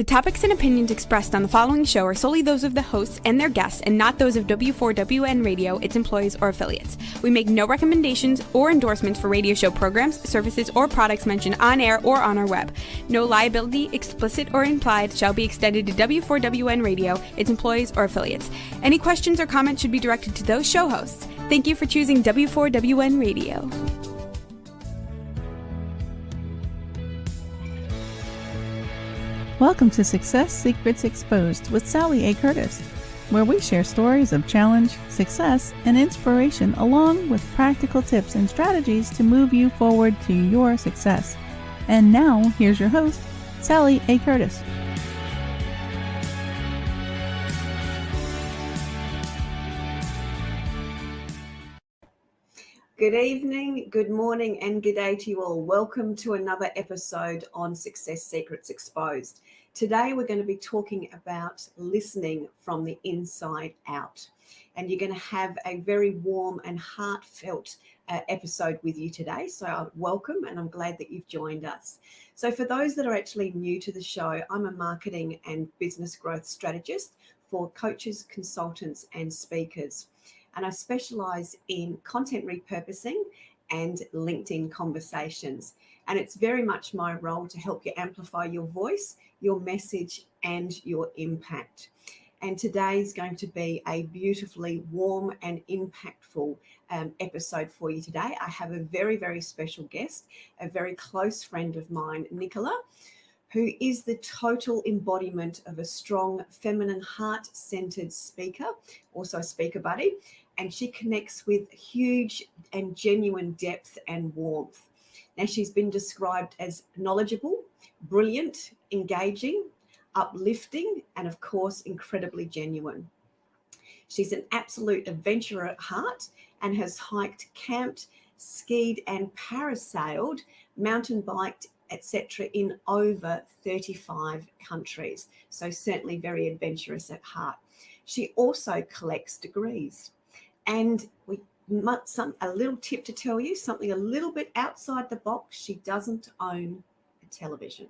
The topics and opinions expressed on the following show are solely those of the hosts and their guests and not those of W4WN Radio, its employees, or affiliates. We make no recommendations or endorsements for radio show programs, services, or products mentioned on air or on our web. No liability, explicit or implied, shall be extended to W4WN Radio, its employees, or affiliates. Any questions or comments should be directed to those show hosts. Thank you for choosing W4WN Radio. Welcome to Success Secrets Exposed with Sally A. Curtis, where we share stories of challenge, success, and inspiration along with practical tips and strategies to move you forward to your success. And now, here's your host, Sally A. Curtis. Good evening, good morning, and good day to you all. Welcome to another episode on Success Secrets Exposed. Today we're going to be talking about listening from the inside out. And you're going to have a very warm and heartfelt episode with you today. So welcome, and I'm glad that you've joined us. So for those that are actually new to the show, I'm a marketing and business growth strategist for coaches, consultants, and speakers. And I specialize in content repurposing and LinkedIn conversations. And it's very much my role to help you amplify your voice, your message, and your impact. And today is going to be a beautifully warm and impactful episode for you today. I have a very, very special guest, a very close friend of mine, Nicola, who is the total embodiment of a strong, feminine, heart-centered speaker, also a speaker buddy. And she connects with huge and genuine depth and warmth. Now, she's been described as knowledgeable, brilliant, engaging, uplifting, and of course, incredibly genuine. She's an absolute adventurer at heart and has hiked, camped, skied, and parasailed, mountain biked, etc. in over 35 countries. So certainly very adventurous at heart. She also collects degrees. And a little tip to tell you, something a little bit outside the box, she doesn't own a television.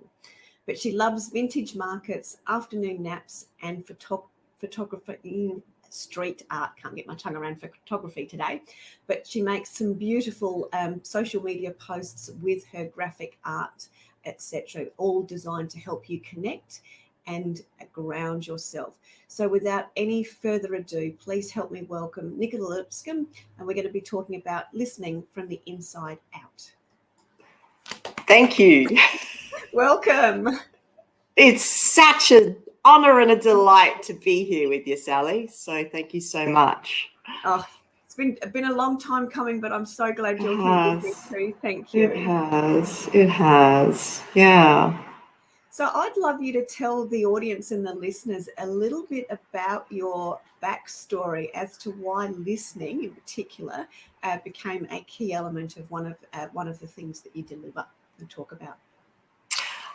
But she loves vintage markets, afternoon naps, and photography in street art. Can't get my tongue around photography today. But she makes some beautiful social media posts with her graphic art, etc., all designed to help you connect and ground yourself. So without any further ado, please help me welcome Nicola Lipscombe, and we're going to be talking about listening from the inside out. Thank you. Welcome. It's such an honour and a delight to be here with you, Sally. So thank you so much. Oh, it's been a long time coming, but I'm so glad you're here with me too. Thank you. It has. Yeah. So I'd love you to tell the audience and the listeners a little bit about your backstory as to why listening in particular became a key element of one of the things that you deliver and talk about.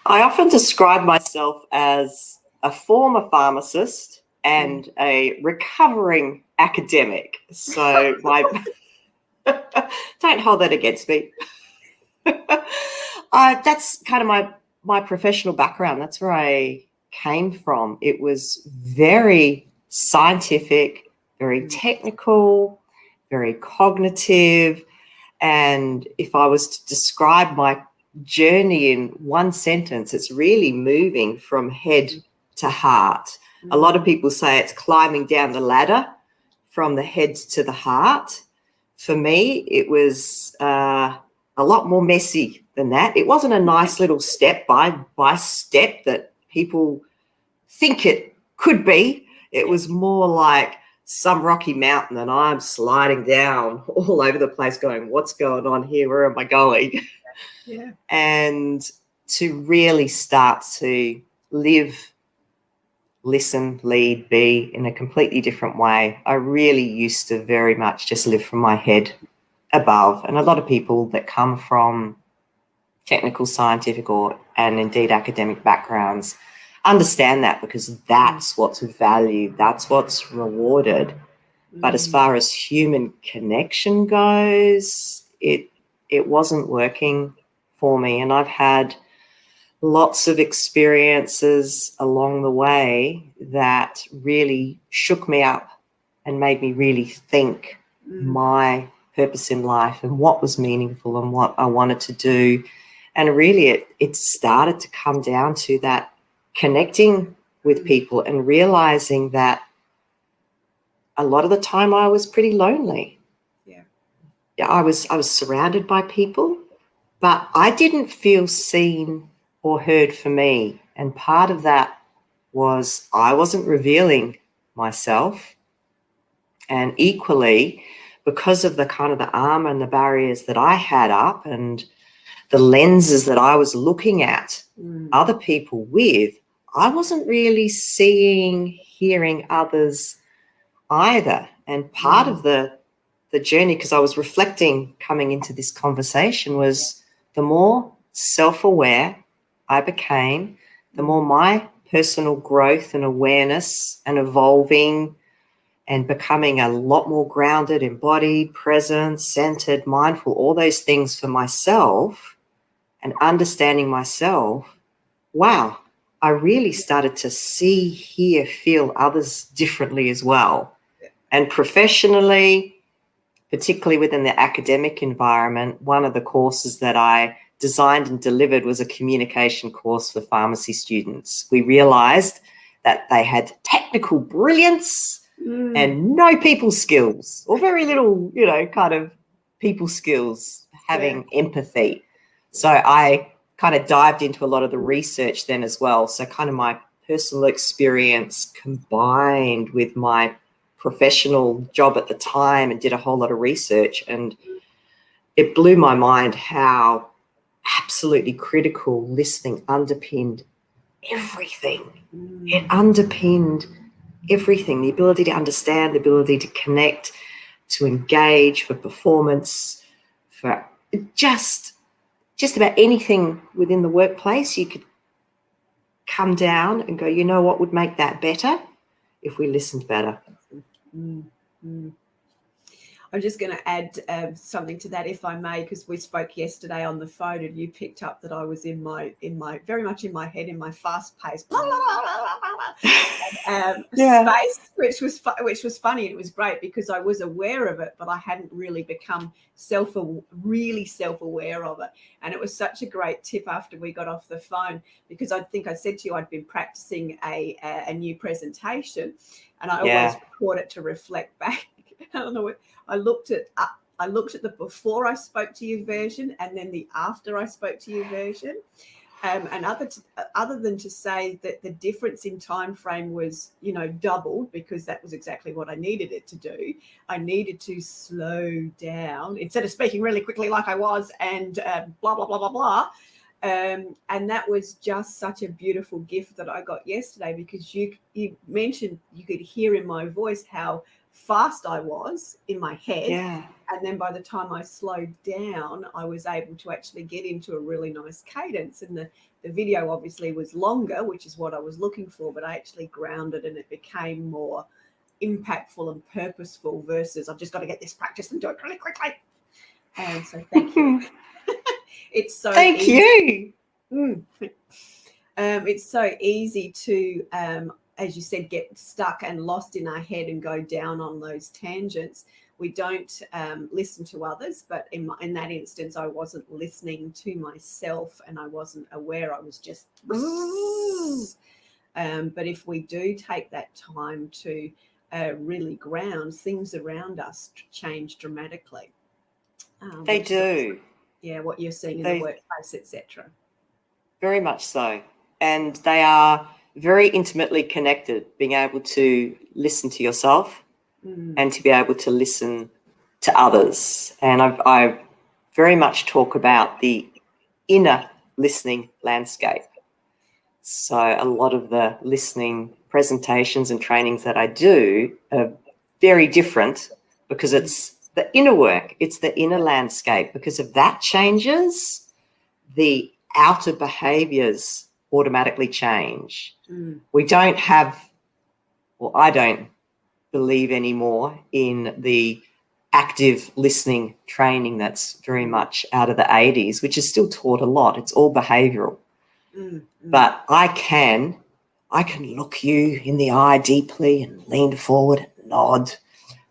I often describe myself as a former pharmacist and a recovering academic. So don't hold that against me. That's kind of my professional background. That's where I came from. It was very scientific, very technical, very cognitive. And if I was to describe my journey in one sentence, it's really moving from head to heart. A lot of people say it's climbing down the ladder from the head to the heart. For me, it was a lot more messy than that. It wasn't a nice little step by step that people think it could be. It was more like some rocky mountain and I'm sliding down all over the place going, what's going on here? Where am I going? Yeah. And to really start to live, listen, lead, be in a completely different way. I really used to very much just live from my head above. And a lot of people that come from technical, scientific, and indeed academic backgrounds understand that because that's what's valued, that's what's rewarded. But as far as human connection goes, it wasn't working for me. And I've had lots of experiences along the way that really shook me up and made me really think my purpose in life and what was meaningful and what I wanted to do. And really it started to come down to that connecting with people and realizing that a lot of the time I was pretty lonely. Yeah, I was surrounded by people, but I didn't feel seen or heard for me. And part of that was I wasn't revealing myself. And equally, because of the kind of the armor and the barriers that I had up and the lenses that I was looking at other people with, I wasn't really seeing, hearing others either. And part of the journey, because I was reflecting coming into this conversation, was the more self-aware I became, the more my personal growth and awareness and evolving and becoming a lot more grounded, embodied, present, centered, mindful, all those things for myself and understanding myself, wow, I really started to see, hear, feel others differently as well. And professionally, particularly within the academic environment, one of the courses that I designed and delivered was a communication course for pharmacy students. We realized that they had technical brilliance and no people skills, or very little, kind of people skills, having empathy. So I kind of dived into a lot of the research then as well. So kind of my personal experience combined with my professional job at the time and did a whole lot of research, and it blew my mind how absolutely critical listening underpinned everything. It underpinned everything, the ability to understand, the ability to connect, to engage, for performance, for just about anything within the workplace. You could come down and go, you know what would make that better if we listened better. I'm just going to add something to that, if I may, because we spoke yesterday on the phone, and you picked up that I was in my very much in my head, in my fast-paced space, which was funny. It was great because I was aware of it, but I hadn't really become really self-aware of it. And it was such a great tip after we got off the phone, because I think I said to you I'd been practicing a new presentation, and I always record it to reflect back. I don't know what I looked at the before I spoke to you version and then the after I spoke to you version, and other than to say that the difference in time frame was doubled, because that was exactly what I needed it to do. I needed to slow down instead of speaking really quickly like I was and blah blah blah blah blah. And that was just such a beautiful gift that I got yesterday, because you mentioned you could hear in my voice how fast I was in my head, and then by the time I slowed down, I was able to actually get into a really nice cadence. And the video obviously was longer, which is what I was looking for, but I actually grounded and it became more impactful and purposeful versus I've just got to get this practice and do it really quickly. And so thank you. It's so thank easy. It's so easy to as you said, get stuck and lost in our head and go down on those tangents. We don't listen to others, but in that instance, I wasn't listening to myself and I wasn't aware. I was just, but if we do take that time to really ground, things around us change dramatically. They do. What you're seeing in the workplace, etc. Very much so. And they are very intimately connected, being able to listen to yourself and to be able to listen to others. And I very much talk about the inner listening landscape. So a lot of the listening presentations and trainings that I do are very different, because it's the inner work, it's the inner landscape. Because if that changes, the outer behaviours automatically change. We don't have, well, I don't believe anymore in the active listening training that's very much out of the 80s, which is still taught a lot. It's all behavioural. But I can look you in the eye deeply and lean forward and nod,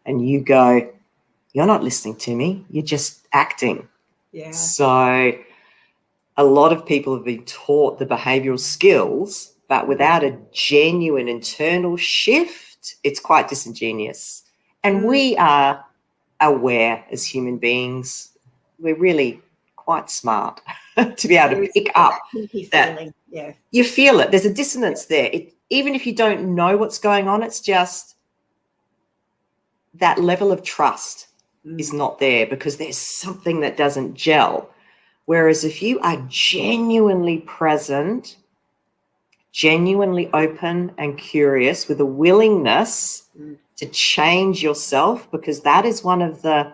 and you go, you're not listening to me, you're just acting. Yeah. So a lot of people have been taught the behavioural skills, but without a genuine internal shift, it's quite disingenuous. And we are aware as human beings. We're really quite smart to be able to pick up that. Feeling. Yeah. You feel it. There's a dissonance there. Even if you don't know what's going on, it's just that level of trust is not there because there's something that doesn't gel. Whereas if you are genuinely present, genuinely open and curious with a willingness to change yourself, because that is one of the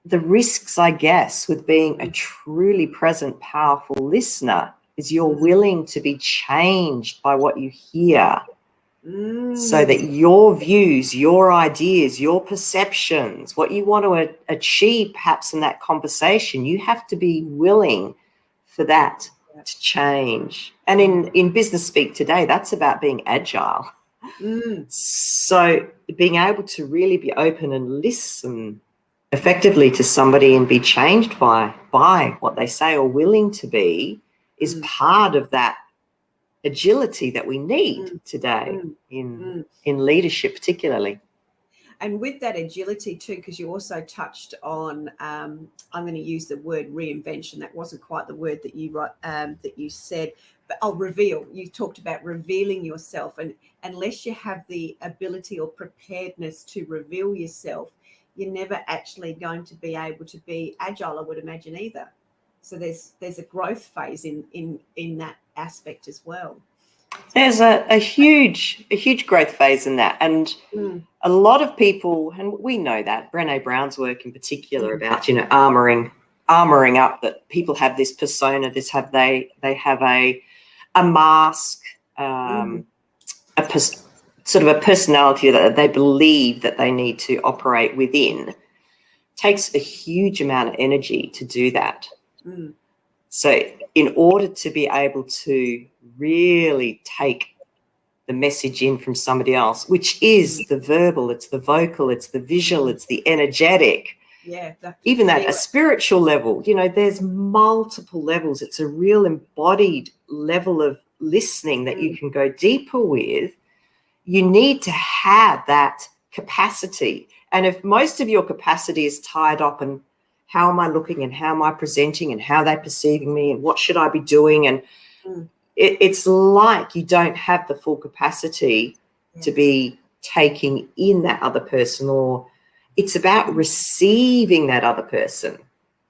risks, I guess, with being a truly present, powerful listener, is you're willing to be changed by what you hear. So that your views, your ideas, your perceptions, what you want to achieve perhaps in that conversation, you have to be willing for that to change. And in business speak today, that's about being agile. So being able to really be open and listen effectively to somebody and be changed by what they say or willing to be is part of that agility that we need today in leadership particularly. And with that agility too, because you also touched on, I'm going to use the word reinvention. That wasn't quite the word that you said, but I'll reveal. You talked about revealing yourself, and unless you have the ability or preparedness to reveal yourself, you're never actually going to be able to be agile, I would imagine, either. So there's a growth phase in that aspect as well. There's a huge growth phase in that, and a lot of people, and we know that Brené Brown's work in particular about armoring up, that people have this persona, they have a mask, sort of a personality that they believe that they need to operate within. It takes a huge amount of energy to do that. So in order to be able to really take the message in from somebody else, which is the verbal, it's the vocal, it's the visual, it's the energetic, even at a spiritual level, there's multiple levels. It's a real embodied level of listening that you can go deeper with. You need to have that capacity. And if most of your capacity is tied up in how am I looking and how am I presenting and how they're perceiving me and what should I be doing, and it's like you don't have the full capacity to be taking in that other person, or it's about receiving that other person.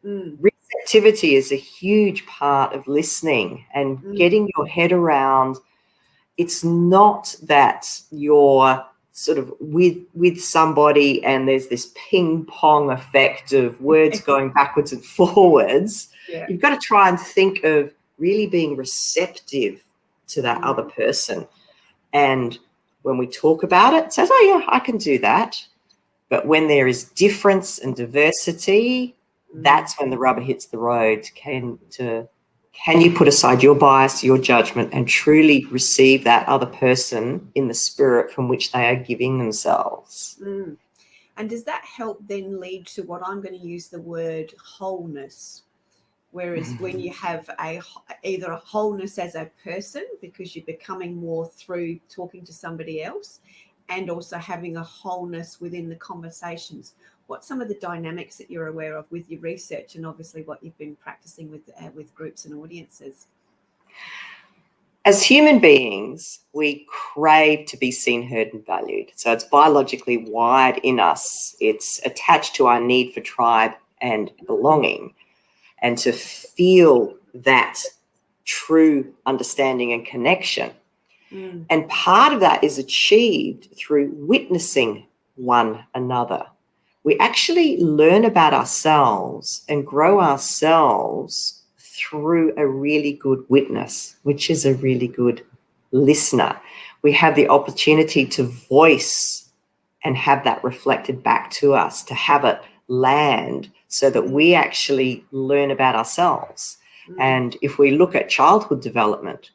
Receptivity is a huge part of listening and getting your head around. It's not that you're sort of with somebody and there's this ping pong effect of words going backwards and forwards. You've got to try and think of really being receptive to that other person. And when we talk about it says, oh yeah, I can do that. But when there is difference and diversity, that's when the rubber hits the road. Can you put aside your bias, your judgment, and truly receive that other person in the spirit from which they are giving themselves? And does that help then lead to what I'm going to use the word wholeness? Whereas when you have either a wholeness as a person, because you're becoming more through talking to somebody else, and also having a wholeness within the conversations. What's some of the dynamics that you're aware of with your research, and obviously what you've been practicing with groups and audiences? As human beings, we crave to be seen, heard, and valued. So it's biologically wired in us. It's attached to our need for tribe and belonging, and to feel that true understanding and connection. And part of that is achieved through witnessing one another. We actually learn about ourselves and grow ourselves through a really good witness, which is a really good listener. We have the opportunity to voice and have that reflected back to us, to have it land so that we actually learn about ourselves. And if we look at childhood development,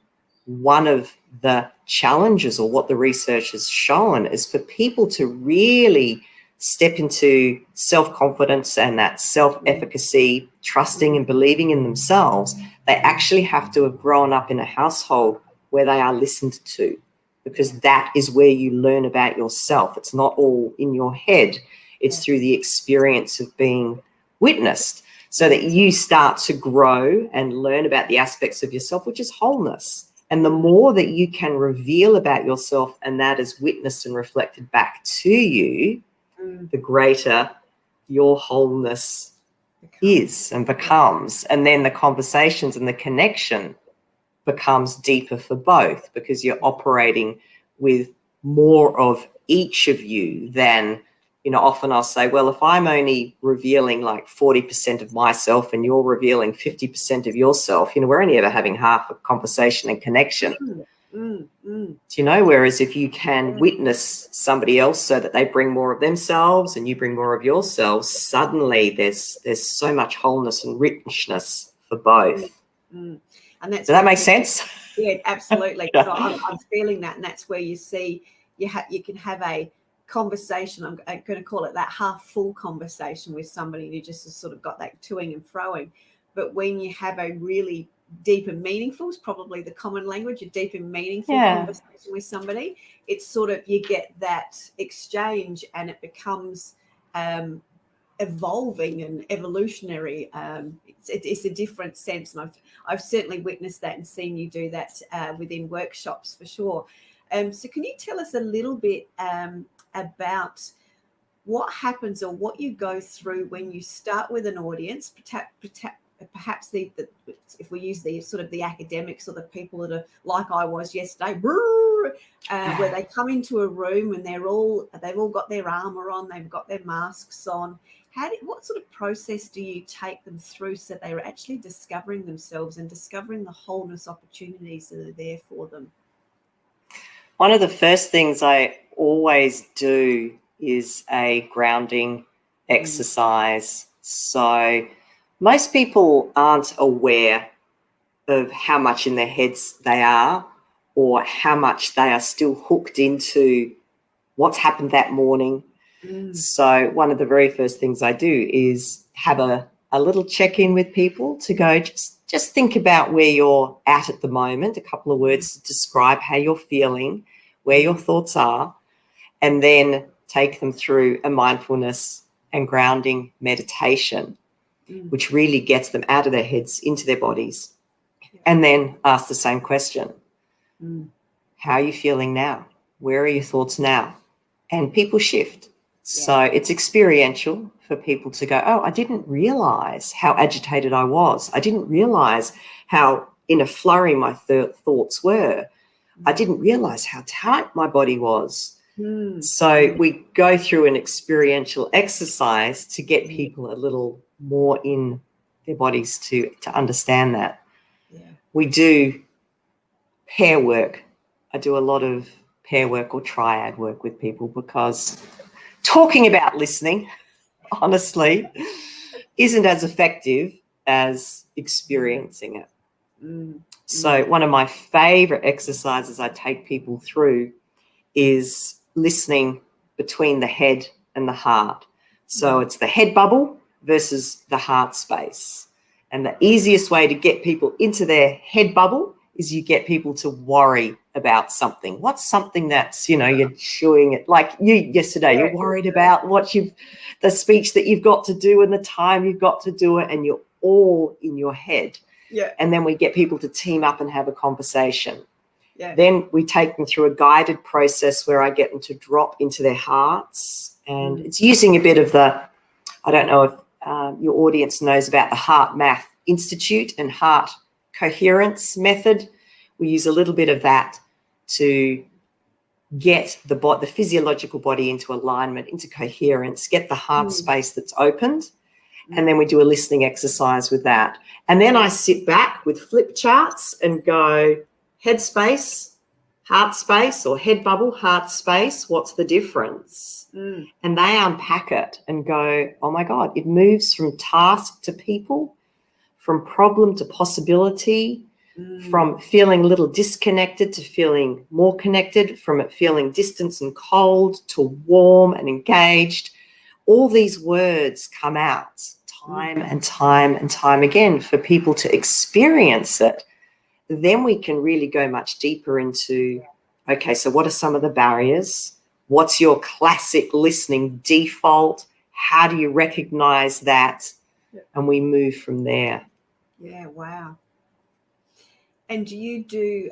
one of the challenges, or what the research has shown, is for people to really step into self-confidence and that self-efficacy, trusting and believing in themselves, they actually have to have grown up in a household where they are listened to, because that is where you learn about yourself. It's not all in your head. It's through the experience of being witnessed, so that you start to grow and learn about the aspects of yourself, which is wholeness. And the more that you can reveal about yourself and that is witnessed and reflected back to you, the greater your wholeness is and becomes. And then the conversations and the connection becomes deeper for both, because you're operating with more of each of you than, you know, often I'll say, well, if I'm only revealing like 40% of myself and you're revealing 50% of yourself, you know, we're only ever having half a conversation and connection. Do you know? Whereas if you can witness somebody else so that they bring more of themselves and you bring more of yourselves, suddenly there's so much wholeness and richness for both. And that's Does that make sense? Yeah, absolutely. So I'm feeling that, and that's where you see you can have a conversation. I'm going to call it that half full conversation with somebody, and you just sort of got that toing and froing. But when you have a really deep and meaningful, is probably the common language, a deep and meaningful conversation with somebody, it's sort of, you get that exchange and it becomes evolving and evolutionary. It's a different sense, and I've certainly witnessed that and seen you do that within workshops for sure. So can you tell us a little bit about what happens or what you go through when you start with an audience, perhaps if we use the sort of the academics or the people that are like I was yesterday, where they come into a room and they've all got their armor on, they've got their masks on. What sort of process do you take them through so they're actually discovering themselves and discovering the wholeness opportunities that are there for them? One of the first things I always do is a grounding exercise. So most people aren't aware of how much in their heads they are, or how much they are still hooked into what's happened that morning. So one of the very first things I do is have a little check-in with people to go, just think about where you're at the moment, a couple of words to describe how you're feeling, where your thoughts are, and then take them through a mindfulness and grounding meditation, which really gets them out of their heads into their bodies. And then ask the same question. How are you feeling now? Where are your thoughts now? And people shift. So it's experiential for people to go, oh, I didn't realize how agitated I was. I didn't realize how in a flurry my thoughts were. I didn't realize how tight my body was. So we go through an experiential exercise to get people a little more in their bodies to understand that. We do pair work. I do a lot of pair work or triad work with people, because talking about listening, honestly, isn't as effective as experiencing it. So one of my favorite exercises I take people through is listening between the head and the heart. So it's the head bubble versus the heart space. And the easiest way to get people into their head bubble is you get people to worry about something. What's something that's, you know, you're chewing it, like you yesterday, you're worried about the speech that you've got to do and the time you've got to do it, and you're all in your head. And then we get people to team up and have a conversation. Then we take them through a guided process where I get them to drop into their hearts. And it's using a bit of I don't know if your audience knows about the Heart Math Institute and Heart Coherence method. We use a little bit of that to get the physiological body into alignment, into coherence, get the heart space that's opened. And then we do a listening exercise with that. And then I sit back with flip charts and go, head space, heart space, or head bubble, heart space, what's the difference? And they unpack it and go, oh my God, it moves from task to people, from problem to possibility, from feeling a little disconnected to feeling more connected, from it feeling distant and cold to warm and engaged. All these words come out time and time and time again for people to experience it. Then we can really go much deeper into, okay, so what are some of the barriers? What's your classic listening default? How do you recognize that? And we move from there. Yeah, wow. And do you do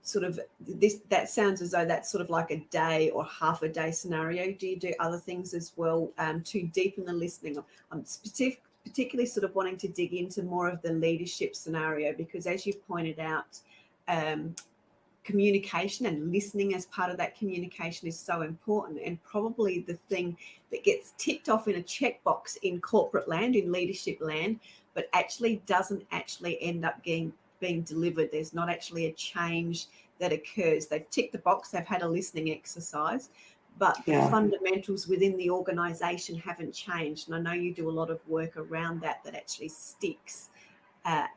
sort of this, that sounds as though that's sort of like a day or half a day scenario. Do you do other things as well to deepen the listening? I'm particularly sort of wanting to dig into more of the leadership scenario, because as you pointed out, communication and listening as part of that communication is so important, and probably the thing that gets ticked off in a checkbox in corporate land, in leadership land, but actually doesn't actually end up being delivered. There's not actually a change that occurs. They've ticked the box, they've had a listening exercise, but the fundamentals within the organization haven't changed. And I know you do a lot of work around that actually sticks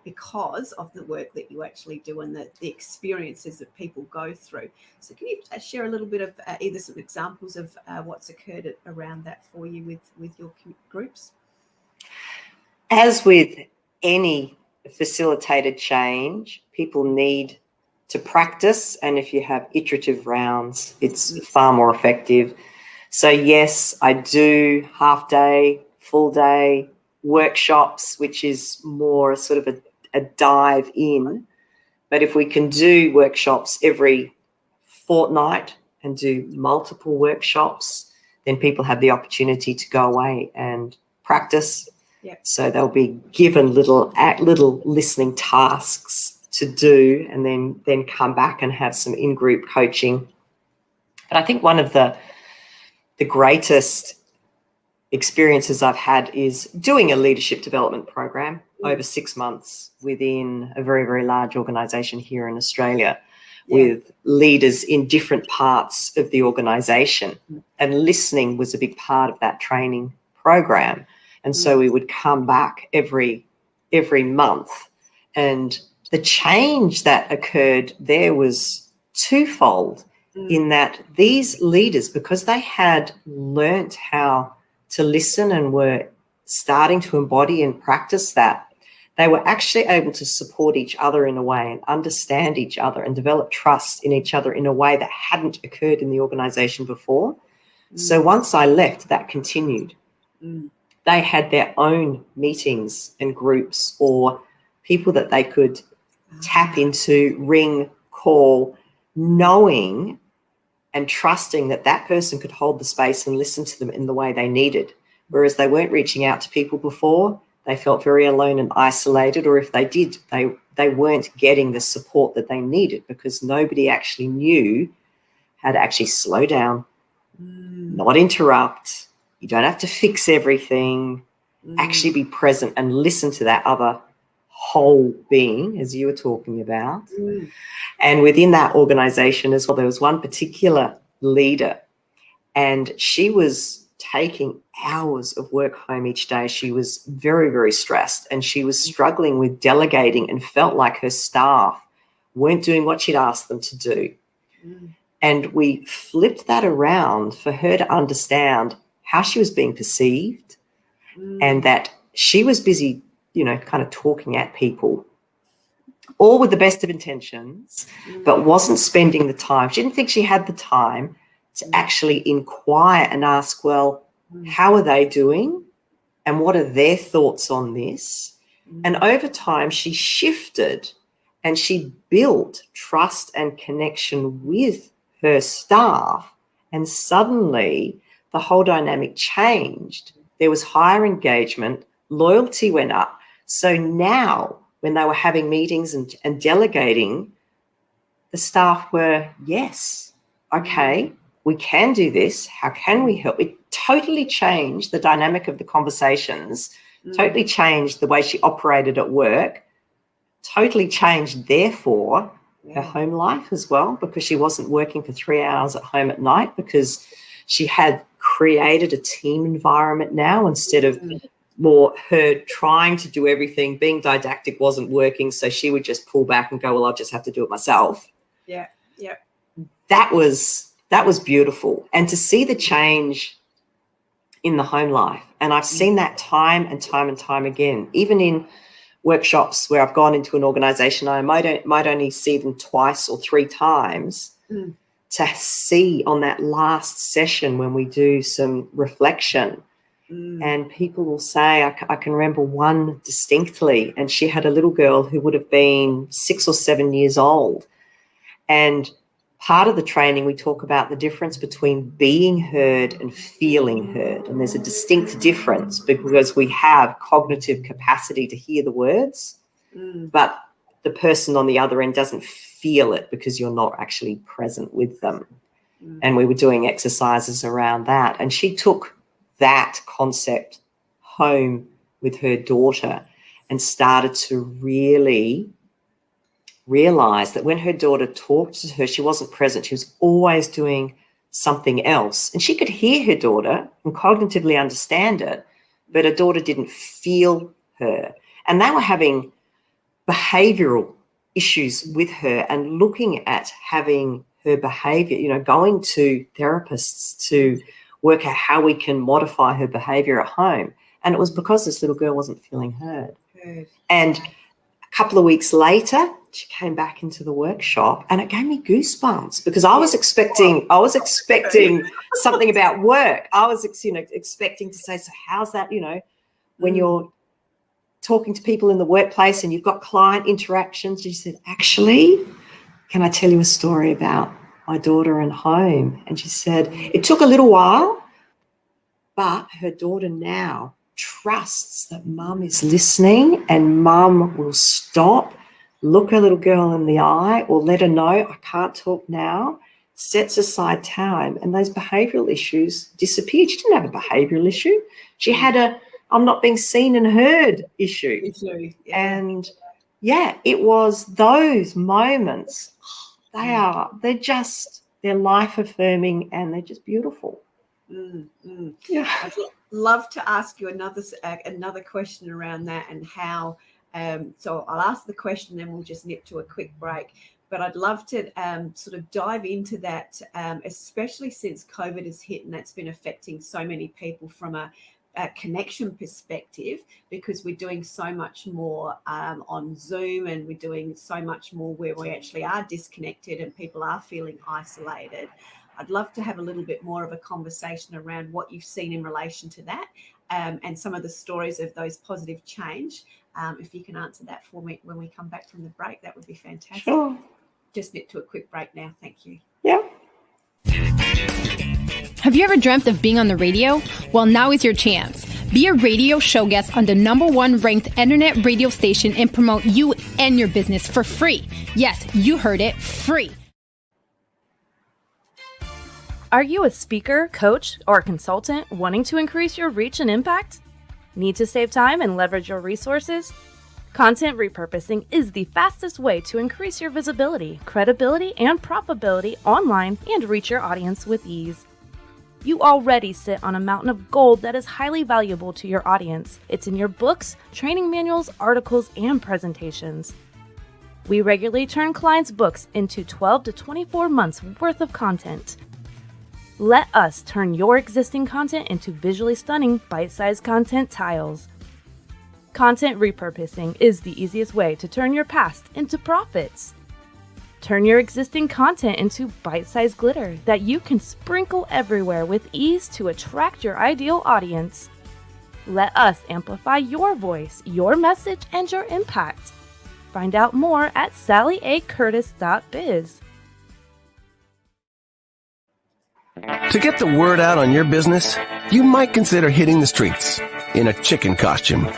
because of the work that you actually do and the experiences that people go through. So can you share a little bit of either some examples of what's occurred around that for you with your groups? As with any facilitated change, people need to practice, and if you have iterative rounds, it's far more effective. So yes, I do half day, full day workshops, which is more sort of a dive in. But if we can do workshops every fortnight and do multiple workshops, then people have the opportunity to go away and practice. Yep. So they'll be given little listening tasks to do, and then come back and have some in-group coaching. But I think one of the greatest experiences I've had is doing a leadership development program over 6 months within a very, very large organisation here in Australia, with leaders in different parts of the organisation. And listening was a big part of that training program. And so we would come back every month, and the change that occurred there was twofold, in that these leaders, because they had learnt how to listen and were starting to embody and practice that, they were actually able to support each other in a way and understand each other and develop trust in each other in a way that hadn't occurred in the organisation before. So once I left, that continued. They had their own meetings and groups, or people that they could tap into, ring, call, knowing and trusting that that person could hold the space and listen to them in the way they needed. Whereas they weren't reaching out to people before, they felt very alone and isolated, or if they did, they weren't getting the support that they needed, because nobody actually knew how to actually slow down, not interrupt. You don't have to fix everything. Actually be present and listen to that other whole being, as you were talking about. And within that organisation as well, there was one particular leader, and she was taking hours of work home each day. She was very, very stressed, and she was struggling with delegating and felt like her staff weren't doing what she'd asked them to do. And we flipped that around for her to understand how she was being perceived, and that she was busy, kind of talking at people, all with the best of intentions, but wasn't spending the time. She didn't think she had the time to actually inquire and ask, well, how are they doing? And what are their thoughts on this? And over time, she shifted and she built trust and connection with her staff. And suddenly the whole dynamic changed. There was higher engagement, loyalty went up. So now when they were having meetings and delegating, the staff were, yes, okay, we can do this. How can we help? It totally changed the dynamic of the conversations, totally changed the way she operated at work, totally changed, therefore, her home life as well, because she wasn't working for 3 hours at home at night, because she had created a team environment now instead of more her trying to do everything. Being didactic wasn't working, so she would just pull back and go, well, I'll just have to do it myself. Yeah. That was beautiful. And to see the change in the home life, and I've seen that time and time and time again, even in workshops where I've gone into an organization, I might only see them twice or three times, to see on that last session when we do some reflection. And people will say, I can remember one distinctly, and she had a little girl who would have been 6 or 7 years old. And part of the training, we talk about the difference between being heard and feeling heard. And there's a distinct difference because we have cognitive capacity to hear the words, but the person on the other end doesn't feel it because you're not actually present with them. And we were doing exercises around that. And she took that concept home with her daughter and started to really realize that when her daughter talked to her, she wasn't present. She was always doing something else. And she could hear her daughter and cognitively understand it, but her daughter didn't feel her. And they were having behavioral issues with her and looking at having her behavior, going to therapists to work out how we can modify her behavior at home. And it was because this little girl wasn't feeling heard. And a couple of weeks later, she came back into the workshop, and it gave me goosebumps because I was expecting something about work. I was, expecting to say, so how's that, when you're talking to people in the workplace and you've got client interactions. She said, actually, can I tell you a story about my daughter and home? And she said, it took a little while, but her daughter now trusts that mum is listening and mum will stop, look her little girl in the eye or let her know, I can't talk now, sets aside time, and those behavioural issues disappeared. She didn't have a behavioural issue. She had a I'm not being seen and heard issue. Yeah. And, it was those moments. They're life-affirming and they're just beautiful. Yeah. I'd love to ask you another question around that and how so I'll ask the question, then we'll just nip to a quick break. But I'd love to sort of dive into that, especially since COVID has hit and that's been affecting so many people from a connection perspective, because we're doing so much more on Zoom, and we're doing so much more where we actually are disconnected and people are feeling isolated. I'd love to have a little bit more of a conversation around what you've seen in relation to that, and some of the stories of those positive change. If you can answer that for me when we come back from the break, that would be fantastic. Sure. Just nip to a quick break now. Thank you. Yeah. Have you ever dreamt of being on the radio? Well, now is your chance. Be a radio show guest on the #1 ranked internet radio station and promote you and your business for free. Yes, you heard it, free. Are you a speaker, coach, or consultant wanting to increase your reach and impact? Need to save time and leverage your resources? Content repurposing is the fastest way to increase your visibility, credibility, and profitability online and reach your audience with ease. You already sit on a mountain of gold that is highly valuable to your audience. It's in your books, training manuals, articles, and presentations. We regularly turn clients' books into 12 to 24 months worth of content. Let us turn your existing content into visually stunning, bite-sized content tiles. Content repurposing is the easiest way to turn your past into profits. Turn your existing content into bite-sized glitter that you can sprinkle everywhere with ease to attract your ideal audience. Let us amplify your voice, your message, and your impact. Find out more at sallyacurtis.biz. To get the word out on your business, you might consider hitting the streets in a chicken costume.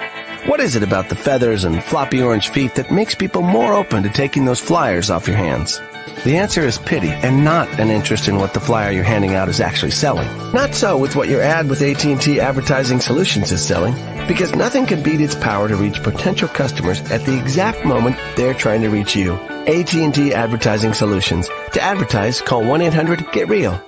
What is it about the feathers and floppy orange feet that makes people more open to taking those flyers off your hands? The answer is pity and not an interest in what the flyer you're handing out is actually selling. Not so with what your ad with AT&T Advertising Solutions is selling, because nothing can beat its power to reach potential customers at the exact moment they're trying to reach you. AT&T Advertising Solutions. To advertise, call 1-800-GET-REAL.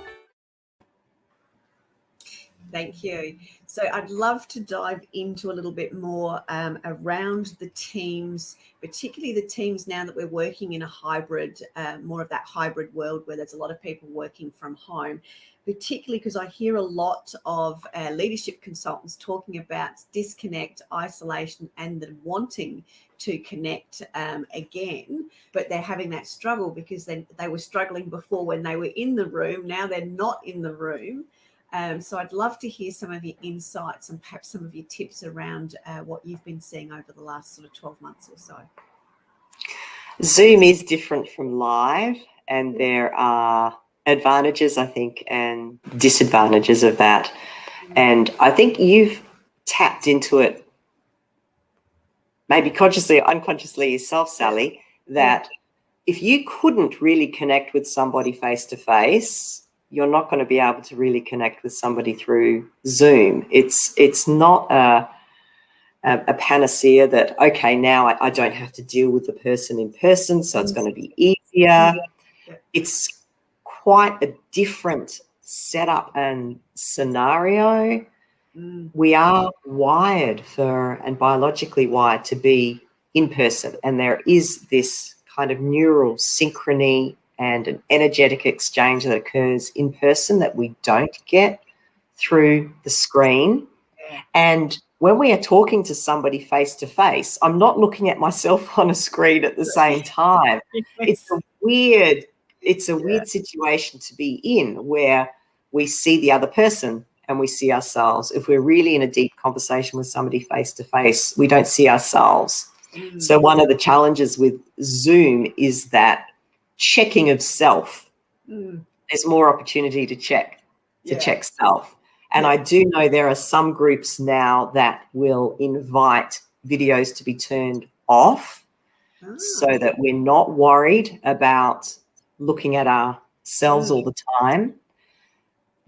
Thank you. So I'd love to dive into a little bit more around the teams, particularly the teams now that we're working in a hybrid, more of that hybrid world where there's a lot of people working from home, particularly because I hear a lot of leadership consultants talking about disconnect, isolation, and the wanting to connect again, but they're having that struggle because they were struggling before when they were in the room. Now they're not in the room. So I'd love to hear some of your insights and perhaps some of your tips around what you've been seeing over the last sort of 12 months or so. Zoom is different from live, and there are advantages, I think, and disadvantages of that. And I think you've tapped into it, maybe consciously or unconsciously yourself, Sally, that if you couldn't really connect with somebody face-to-face, you're not going to be able to really connect with somebody through Zoom. It's not a panacea that, okay, now I don't have to deal with the person in person, so it's going to be easier. It's quite a different setup and scenario. We are wired and biologically wired to be in person, and there is this kind of neural synchrony and an energetic exchange that occurs in person that we don't get through the screen. And when we are talking to somebody face to face, I'm not looking at myself on a screen at the same time. It's a weird situation to be in where we see the other person and we see ourselves. If we're really in a deep conversation with somebody face to face, we don't see ourselves. So one of the challenges with Zoom is that checking of self. There's more opportunity to check self. And I do know there are some groups now that will invite videos to be turned off so that we're not worried about looking at ourselves all the time.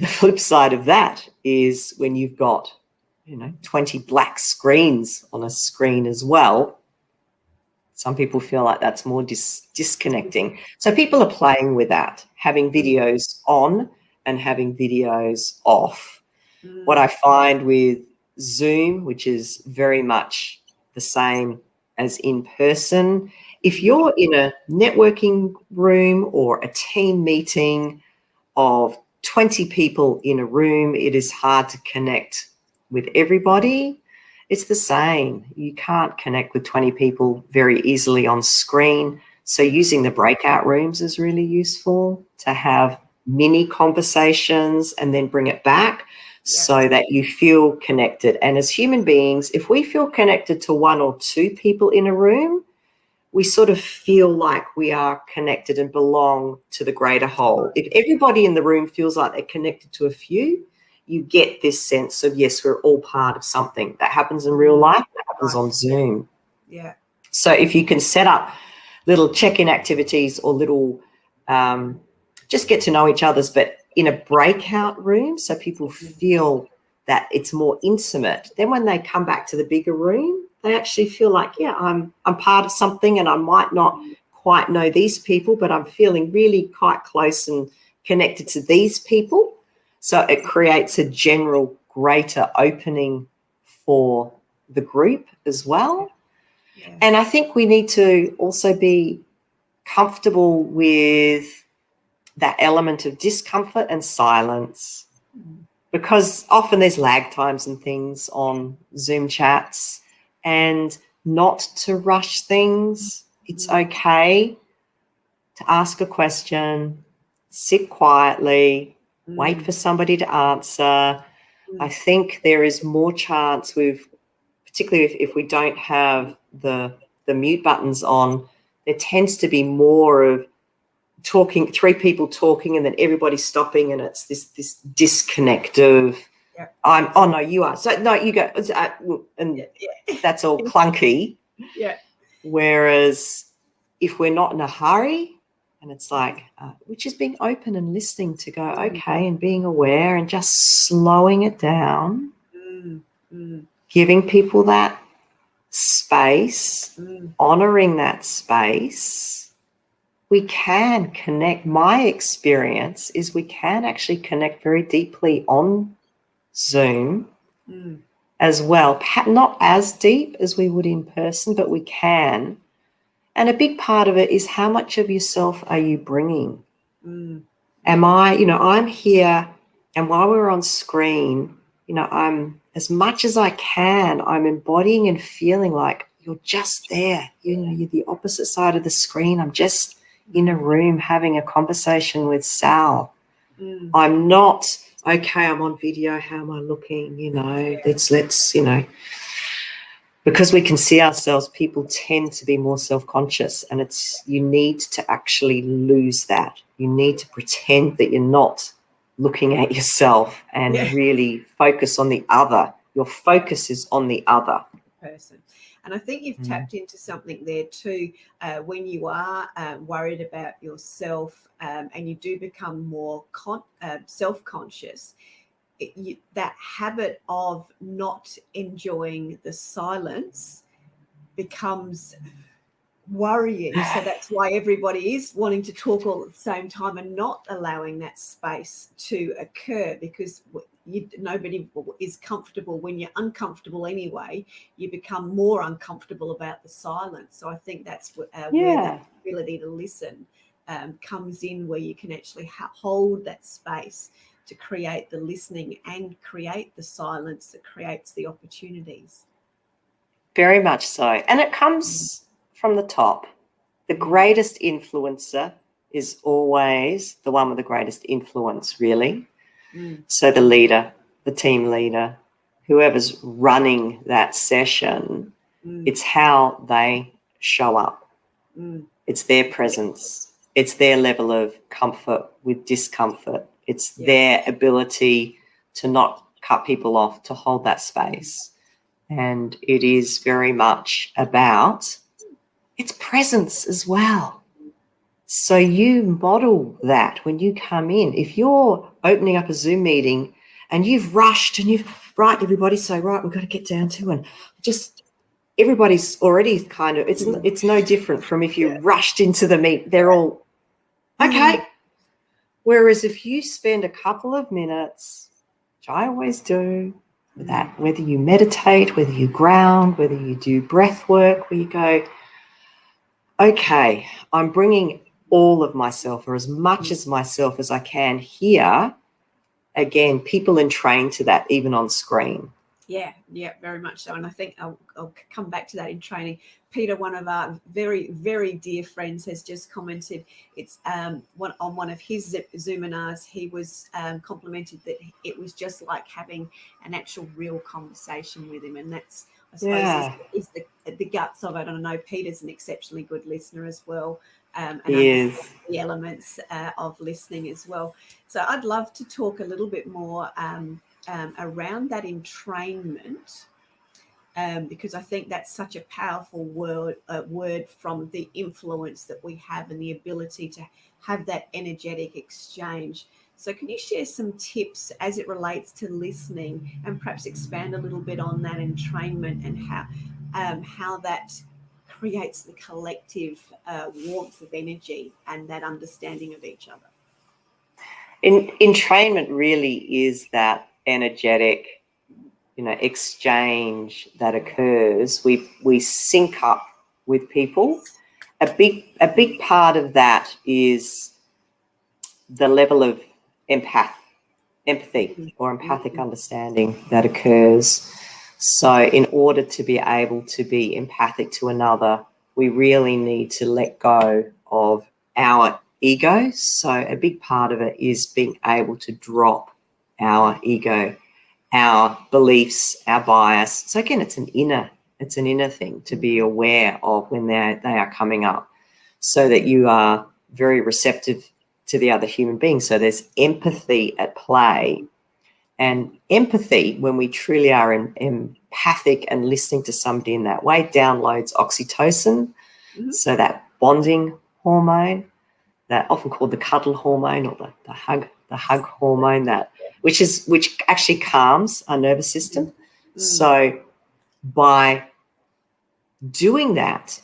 The flip side of that is when you've got, 20 black screens on a screen as well, some people feel like that's more disconnecting. So people are playing with that, having videos on and having videos off. What I find with Zoom, which is very much the same as in person, if you're in a networking room or a team meeting of 20 people in a room, it is hard to connect with everybody. It's the same. You can't connect with 20 people very easily on screen. So using the breakout rooms is really useful to have mini conversations and then bring it back so that you feel connected. And as human beings, if we feel connected to one or two people in a room, we sort of feel like we are connected and belong to the greater whole. If everybody in the room feels like they're connected to a few, you get this sense of, yes, we're all part of something. That happens in real life, that happens on Zoom. Yeah. So if you can set up little check-in activities or little just get to know each other's, but in a breakout room so people feel that it's more intimate, then when they come back to the bigger room, they actually feel like, yeah, I'm part of something, and I might not quite know these people, but I'm feeling really quite close and connected to these people. So it creates a general greater opening for the group as well. Yeah. And I think we need to also be comfortable with that element of discomfort and silence, because often there's lag times and things on Zoom chats, and not to rush things. It's okay to ask a question, sit quietly, wait for somebody to answer. I think there is more chance particularly if we don't have the mute buttons on, there tends to be more of talking, three people talking and then everybody stopping, and it's this disconnect of no, you are. So no, you go. And that's all clunky. Yeah. Whereas if we're not in a hurry, and it's like, we're just being open and listening to go, okay, and being aware and just slowing it down, giving people that space, honoring that space, we can connect. My experience is we can actually connect very deeply on Zoom as well. Not as deep as we would in person, but we can. And a big part of it is how much of yourself are you bringing? Am I, I'm here, and while we're on screen, I'm, as much as I can, I'm embodying and feeling like you're just there. You're the opposite side of the screen. I'm just in a room having a conversation with Sal. I'm not, okay, I'm on video, how am I looking? Let's because we can see ourselves, people tend to be more self-conscious, and you need to actually lose that. You need to pretend that you're not looking at yourself and really focus on the other. Your focus is on the other person. And I think you've tapped into something there too, when you are worried about yourself and you do become more self-conscious. That habit of not enjoying the silence becomes worrying. So that's why everybody is wanting to talk all at the same time and not allowing that space to occur, because nobody is comfortable. When you're uncomfortable anyway, you become more uncomfortable about the silence. So I think that's where that ability to listen comes in, where you can actually hold that space to create the listening and create the silence that creates the opportunities. Very much so. And it comes from the top. The greatest influencer is always the one with the greatest influence, really. So the leader, the team leader, whoever's running that session, it's how they show up. It's their presence. It's their level of comfort with discomfort. It's their ability to not cut people off, to hold that space. And it is very much about its presence as well. So you model that when you come in. If you're opening up a Zoom meeting and you've rushed and right, everybody say, right, we've got to get down to, and just everybody's already kind of, it's no different from if you rushed into the meet. They're all, okay. Whereas if you spend a couple of minutes, which I always do, that whether you meditate, whether you ground, whether you do breath work, where you go, okay, I'm bringing all of myself or as much as myself as I can here. Again, people entrain to that even on screen. Yeah, very much so. And I think I'll come back to that in training. Peter, one of our very, very dear friends, has just commented. It's on one of his Zoominars, he was complimented that it was just like having an actual real conversation with him. And that's, I suppose, is the guts of it. And I know Peter's an exceptionally good listener as well. And the elements of listening as well. So I'd love to talk a little bit more around that entrainment, because I think that's such a powerful word from the influence that we have and the ability to have that energetic exchange. So can you share some tips as it relates to listening, and perhaps expand a little bit on that entrainment and how that creates the collective warmth of energy and that understanding of each other? Entrainment really is that energetic, exchange that occurs. We sync up with people. A big part of that is the level of empathy or empathic understanding that occurs. So in order to be able to be empathic to another, we really need to let go of our ego. So a big part of it is being able to drop our ego, our beliefs, our bias. So again, it's an inner thing to be aware of when they are coming up, so that you are very receptive to the other human being. So there's empathy at play. And empathy, when we truly are empathic and listening to somebody in that way, downloads oxytocin. So that bonding hormone, that often called the cuddle hormone or the hug hormone, which actually calms our nervous system. So by doing that,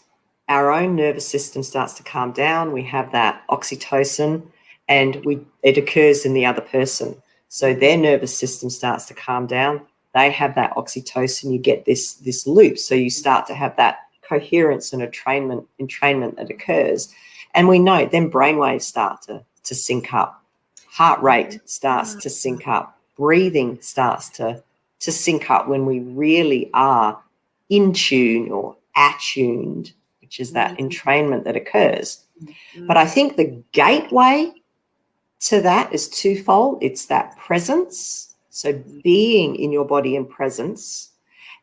our own nervous system starts to calm down. We have that oxytocin, and it occurs in the other person. So their nervous system starts to calm down. They have that oxytocin. You get this loop. So you start to have that coherence and entrainment that occurs. And we know then brainwaves start to sync up. Heart rate starts to sync up. Breathing starts to sync up when we really are in tune or attuned, which is that entrainment that occurs. But I think the gateway to that is twofold. It's that presence, so being in your body in presence,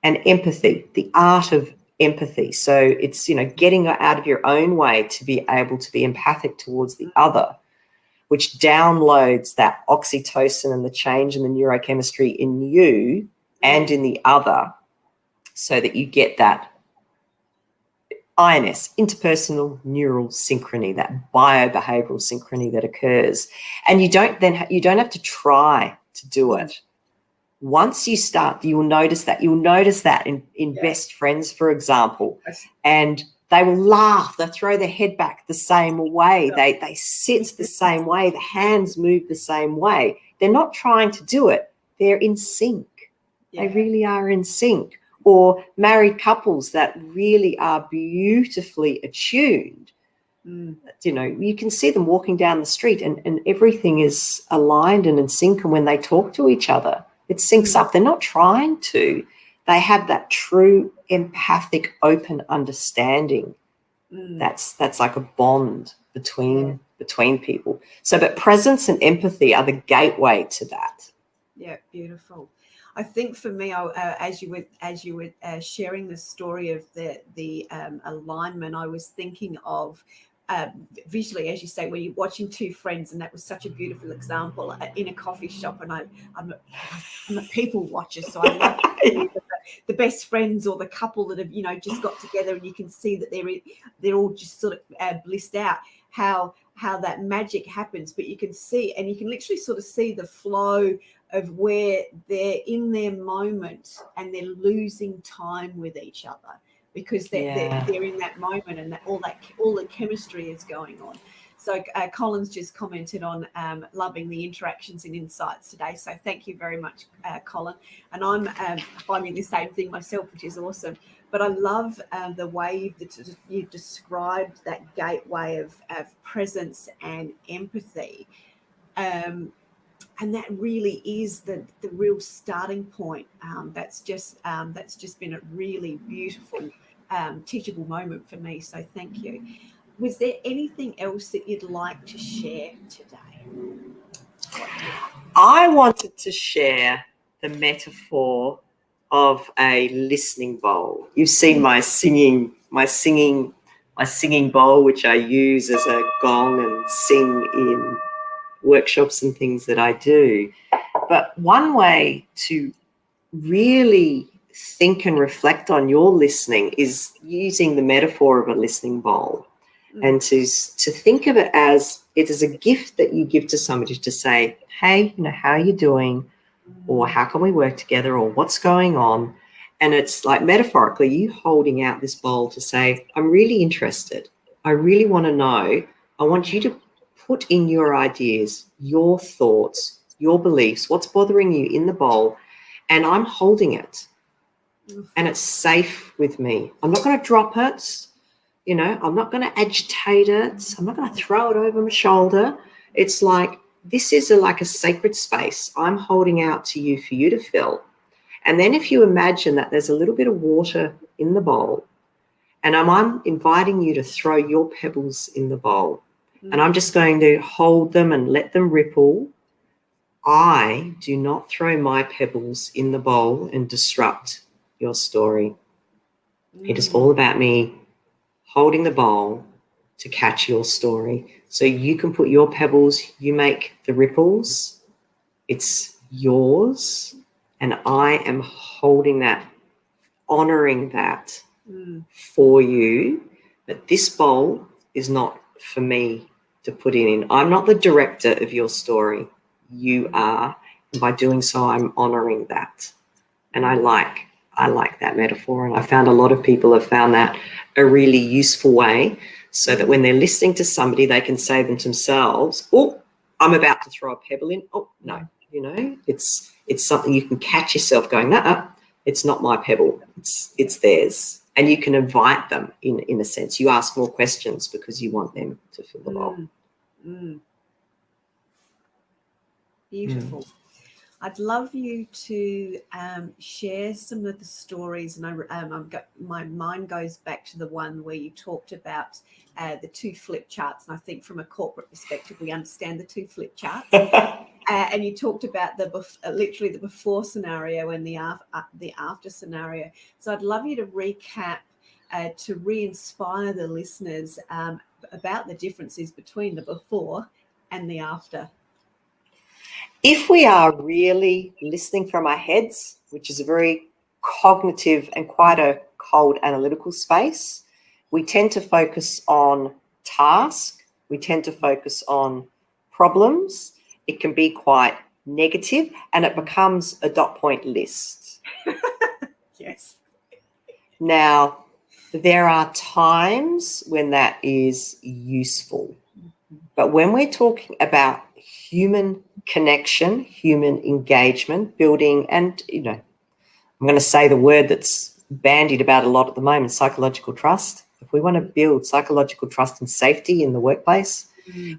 and empathy, the art of empathy. So it's, getting out of your own way to be able to be empathic towards the other, which downloads that oxytocin and the change in the neurochemistry in you and in the other, so that you get that INS, interpersonal neural synchrony, that biobehavioral synchrony that occurs. And you don't have to try to do it. Once you start, you'll notice that. You'll notice that in best friends, for example, and they will laugh. They throw their head back the same way. They sit the same way. The hands move the same way. They're not trying to do it. They're in sync. They really are in sync. Or married couples that really are beautifully attuned. You can see them walking down the street and everything is aligned and in sync. And when they talk to each other, it syncs up. They're not trying to. They have that true empathic, open understanding. That's like a bond between people. So, but presence and empathy are the gateway to that. Yeah, beautiful. I think for me, as you were sharing the story of the alignment, I was thinking of visually, as you say, when you're watching two friends, and that was such a beautiful example in a coffee shop. And I'm a people watcher, so I love the best friends or the couple that have just got together, and you can see that they're all just sort of blissed out. How that magic happens, but you can literally sort of see the flow of where they're in their moment and they're losing time with each other because they're in that moment, and all the chemistry is going on. So Colin's just commented on loving the interactions and insights today. So thank you very much, Colin. And I'm finding the same thing myself, which is awesome. But I love the way you've described that gateway of presence and empathy. And that really is the real starting point. That's just been a really beautiful, teachable moment for me. So thank you. Was there anything else that you'd like to share today? I wanted to share the metaphor of a listening bowl. You've seen my singing bowl, which I use as a gong and sing in workshops and things that I do. But one way to really think and reflect on your listening is using the metaphor of a listening bowl, and to think of it as a gift that you give to somebody to say, hey, how are you doing? Or how can we work together? Or what's going on? And it's like metaphorically you holding out this bowl to say, I'm really interested. I really want to know. I want you to put in your ideas, your thoughts, your beliefs, what's bothering you in the bowl, and I'm holding it. And it's safe with me. I'm not going to drop it. I'm not going to agitate it. I'm not going to throw it over my shoulder. It's like, this is like a sacred space I'm holding out to you for you to fill. And then if you imagine that there's a little bit of water in the bowl, and I'm inviting you to throw your pebbles in the bowl, and I'm just going to hold them and let them ripple. I do not throw my pebbles in the bowl and disrupt your story. It is all about me holding the bowl to catch your story. So you can put your pebbles, you make the ripples. It's yours. And I am holding that, honoring that for you. But this bowl is not for me to put in. I'm not the director of your story. You are. And by doing so, I'm honoring that. And I like that metaphor. And I found a lot of people have found that a really useful way, so that when they're listening to somebody, they can say them to themselves, oh, I'm about to throw a pebble in. Oh, no, You know, it's something you can catch yourself going, nah, it's not my pebble, it's theirs. And you can invite them in a sense. You ask more questions because you want them to fill the role. Beautiful. I'd love you to share some of the stories, and my mind goes back to the one where you talked about the 2 flip charts. And I think from a corporate perspective, we understand the 2 flip charts. And you talked about literally the before scenario and the after scenario. So I'd love you to recap to re-inspire the listeners about the differences between the before and the after. If we are really listening from our heads, which is a very cognitive and quite a cold analytical space, we tend to focus on task. We tend to focus on problems. It can be quite negative, and it becomes a dot point list. Yes. Now, there are times when that is useful. But when we're talking about human connection, human engagement, building, and, I'm going to say the word that's bandied about a lot at the moment, psychological trust. If we want to build psychological trust and safety in the workplace,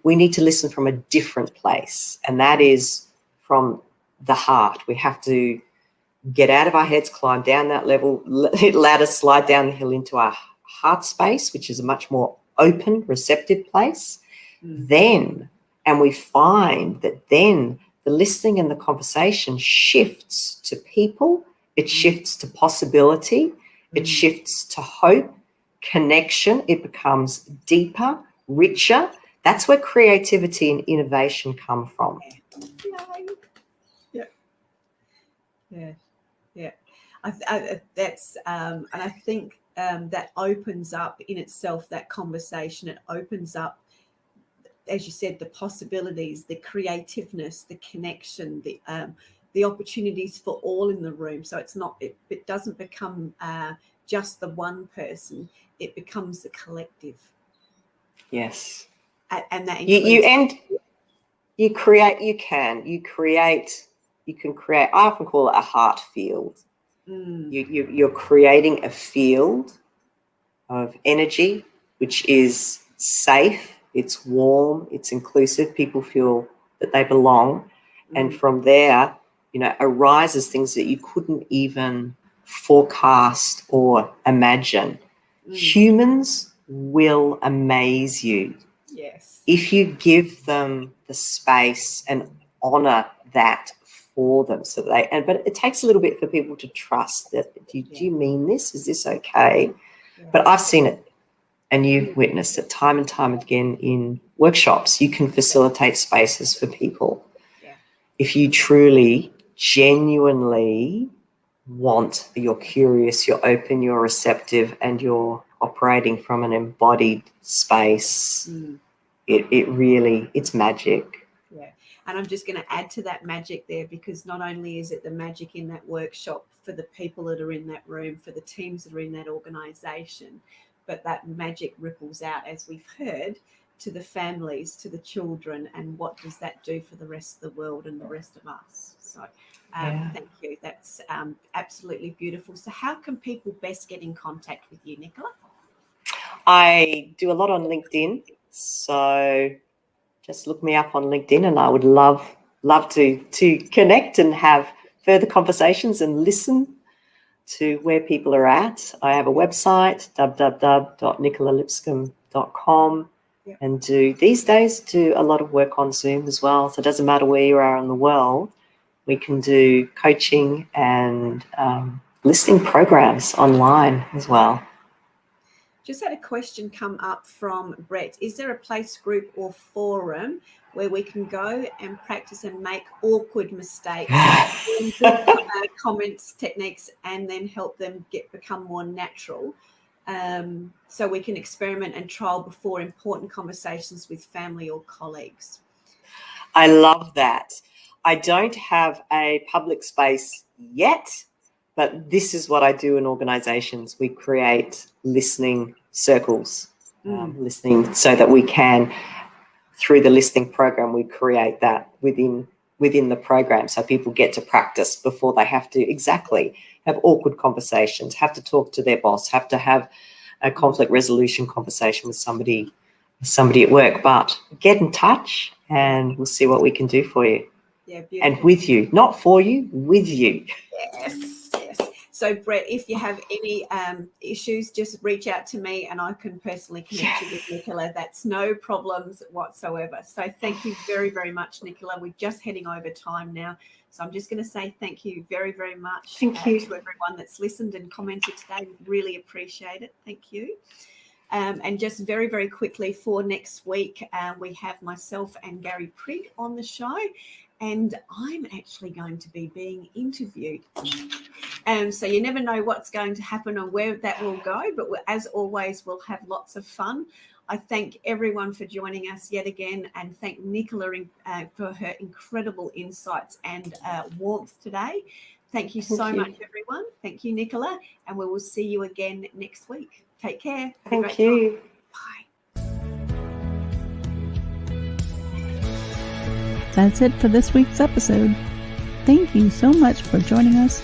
we need to listen from a different place, and that is from the heart. We have to get out of our heads, climb down that ladder, slide down the hill into our heart space, which is a much more open, receptive place. And we find that then the listening and the conversation shifts to people, it shifts to possibility, it shifts to hope, connection, it becomes deeper, richer. That's where creativity and innovation come from. Yeah. That's and I think that opens up in itself, that conversation. It opens up, as you said, the possibilities, the creativeness, the connection, the opportunities for all in the room. So it's not, it doesn't become just the one person. It becomes the collective. Yes. And that includes you can create. I often call it a heart field. You're creating a field of energy which is safe. It's warm, it's inclusive, people feel that they belong. And from there, arises things that you couldn't even forecast or imagine. Humans will amaze you. Yes. If you give them the space and honor that for them. But it takes a little bit for people to trust that, do you mean this? Is this okay? Yeah. But I've seen it. And you've witnessed it time and time again in workshops. You can facilitate spaces for people. Yeah. If you truly, genuinely you're curious, you're open, you're receptive, and you're operating from an embodied space, it's magic. Yeah. And I'm just going to add to that magic there, because not only is it the magic in that workshop for the people that are in that room, for the teams that are in that organisation, but that magic ripples out, as we've heard, to the families, to the children, and what does that do for the rest of the world and the rest of us? So thank you. That's absolutely beautiful. So how can people best get in contact with you, Nicola? I do a lot on LinkedIn. So just look me up on LinkedIn, and I would love to connect and have further conversations and listen to where people are at. I have a website, www.nicolalipscombe.com, and these days do a lot of work on Zoom as well. So it doesn't matter where you are in the world, we can do coaching and listening programs online as well. Just had a question come up from Brett. Is there a place, group or forum where we can go and practice and make awkward mistakes, comments, techniques, and then help them become more natural, so we can experiment and trial before important conversations with family or colleagues? I love that. I don't have a public space yet, but this is what I do in organizations. We create listening circles, listening, so that we can, through the listening program, we create that within within the program, so people get to practice before they have to have awkward conversations, have to talk to their boss, have to have a conflict resolution conversation with somebody at work. But get in touch and we'll see what we can do for you. Yeah, beautiful. And with you, not for you, with you. Yes, yes. So, Brett, if you have any issues, just reach out to me and I can personally connect you with Nicola. That's no problems whatsoever. So thank you very, very much, Nicola. We're just heading over time now. So I'm just going to say thank you very, very much to everyone that's listened and commented today. We really appreciate it. Thank you. And just very, very quickly for next week, we have myself and Gary Prigg on the show. And I'm actually going to be being interviewed. So you never know what's going to happen or where that will go. But as always, we'll have lots of fun. I thank everyone for joining us yet again, and thank Nicola for her incredible insights and warmth today. Thank you so much, everyone. Thank you, Nicola. And we will see you again next week. Take care. Thank you. Bye. That's it for this week's episode. Thank you so much for joining us.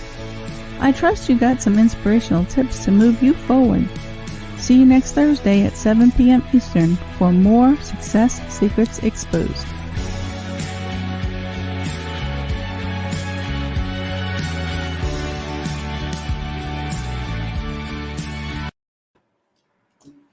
I trust you got some inspirational tips to move you forward. See you next Thursday at 7 p.m. Eastern for more Success Secrets Exposed.